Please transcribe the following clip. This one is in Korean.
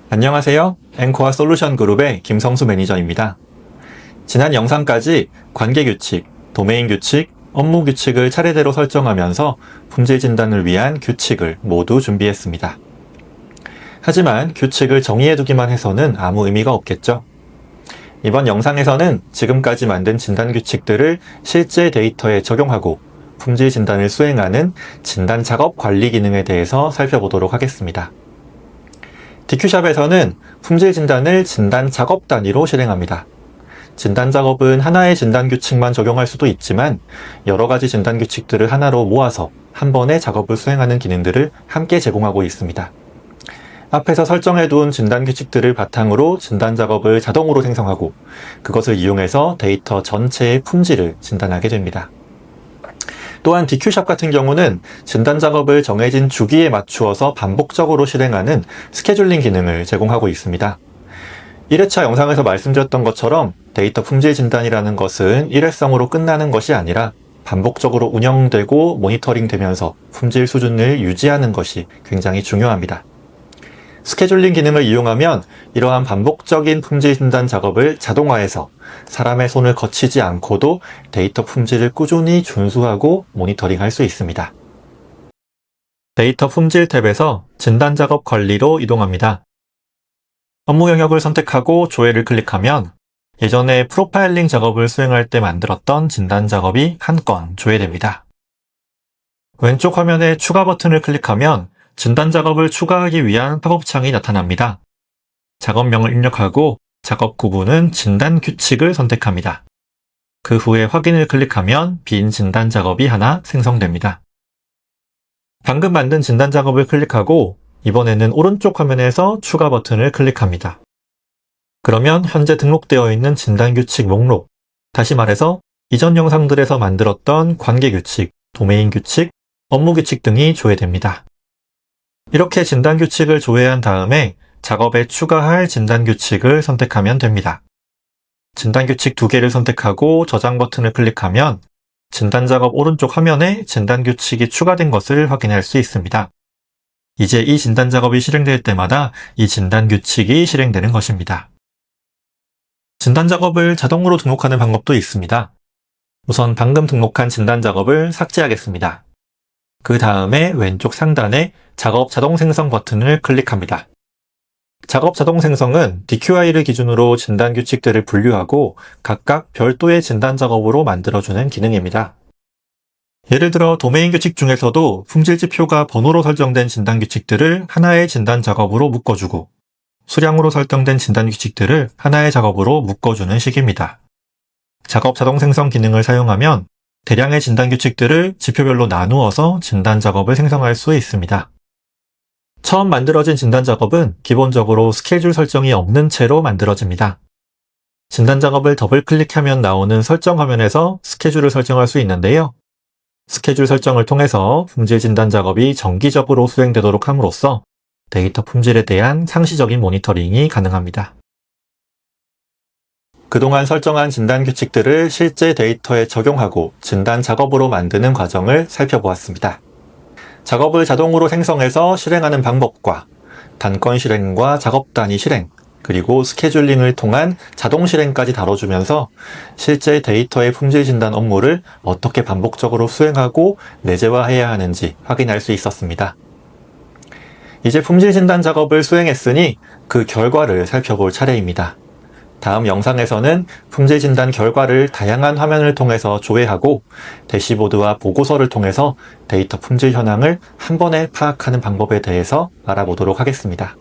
안녕하세요. 앵커와 솔루션 그룹의 김성수 매니저입니다. 지난 영상까지 관계규칙, 도메인규칙, 업무규칙을 차례대로 설정하면서 품질 진단을 위한 규칙을 모두 준비했습니다. 하지만 규칙을 정의해두기만 해서는 아무 의미가 없겠죠. 이번 영상에서는 지금까지 만든 진단규칙들을 실제 데이터에 적용하고 품질 진단을 수행하는 진단 작업 관리 기능에 대해서 살펴보도록 하겠습니다. DQ샵에서는 품질 진단을 진단 작업 단위로 실행합니다. 진단 작업은 하나의 진단 규칙만 적용할 수도 있지만 여러 가지 진단 규칙들을 하나로 모아서 한 번에 작업을 수행하는 기능들을 함께 제공하고 있습니다. 앞에서 설정해둔 진단 규칙들을 바탕으로 진단 작업을 자동으로 생성하고 그것을 이용해서 데이터 전체의 품질을 진단하게 됩니다. 또한 DQ샵 같은 경우는 진단 작업을 정해진 주기에 맞추어서 반복적으로 실행하는 스케줄링 기능을 제공하고 있습니다. 1회차 영상에서 말씀드렸던 것처럼 데이터 품질 진단이라는 것은 일회성으로 끝나는 것이 아니라 반복적으로 운영되고 모니터링 되면서 품질 수준을 유지하는 것이 굉장히 중요합니다. 스케줄링 기능을 이용하면 이러한 반복적인 품질 진단 작업을 자동화해서 사람의 손을 거치지 않고도 데이터 품질을 꾸준히 준수하고 모니터링할 수 있습니다. 데이터 품질 탭에서 진단 작업 관리로 이동합니다. 업무 영역을 선택하고 조회를 클릭하면 예전에 프로파일링 작업을 수행할 때 만들었던 진단 작업이 한 건 조회됩니다. 왼쪽 화면에 추가 버튼을 클릭하면 진단 작업을 추가하기 위한 팝업 창이 나타납니다. 작업명을 입력하고 작업 구분은 진단 규칙을 선택합니다. 그 후에 확인을 클릭하면 빈 진단 작업이 하나 생성됩니다. 방금 만든 진단 작업을 클릭하고 이번에는 오른쪽 화면에서 추가 버튼을 클릭합니다. 그러면 현재 등록되어 있는 진단 규칙 목록, 다시 말해서 이전 영상들에서 만들었던 관계규칙, 도메인 규칙, 업무 규칙 등이 조회됩니다. 이렇게 진단규칙을 조회한 다음에 작업에 추가할 진단규칙을 선택하면 됩니다. 진단규칙 2개를 선택하고 저장 버튼을 클릭하면 진단작업 오른쪽 화면에 진단규칙이 추가된 것을 확인할 수 있습니다. 이제 이 진단작업이 실행될 때마다 이 진단규칙이 실행되는 것입니다. 진단작업을 자동으로 등록하는 방법도 있습니다. 우선 방금 등록한 진단작업을 삭제하겠습니다. 그 다음에 왼쪽 상단에 작업 자동 생성 버튼을 클릭합니다. 작업 자동 생성은 DQI를 기준으로 진단 규칙들을 분류하고 각각 별도의 진단 작업으로 만들어주는 기능입니다. 예를 들어 도메인 규칙 중에서도 품질 지표가 번호로 설정된 진단 규칙들을 하나의 진단 작업으로 묶어주고 수량으로 설정된 진단 규칙들을 하나의 작업으로 묶어주는 식입니다. 작업 자동 생성 기능을 사용하면 대량의 진단 규칙들을 지표별로 나누어서 진단 작업을 생성할 수 있습니다. 처음 만들어진 진단 작업은 기본적으로 스케줄 설정이 없는 채로 만들어집니다. 진단 작업을 더블 클릭하면 나오는 설정 화면에서 스케줄을 설정할 수 있는데요. 스케줄 설정을 통해서 품질 진단 작업이 정기적으로 수행되도록 함으로써 데이터 품질에 대한 상시적인 모니터링이 가능합니다. 그동안 설정한 진단 규칙들을 실제 데이터에 적용하고 진단 작업으로 만드는 과정을 살펴보았습니다. 작업을 자동으로 생성해서 실행하는 방법과 단건 실행과 작업 단위 실행, 그리고 스케줄링을 통한 자동 실행까지 다뤄주면서 실제 데이터의 품질 진단 업무를 어떻게 반복적으로 수행하고 내재화해야 하는지 확인할 수 있었습니다. 이제 품질 진단 작업을 수행했으니 그 결과를 살펴볼 차례입니다. 다음 영상에서는 품질 진단 결과를 다양한 화면을 통해서 조회하고 대시보드와 보고서를 통해서 데이터 품질 현황을 한 번에 파악하는 방법에 대해서 알아보도록 하겠습니다.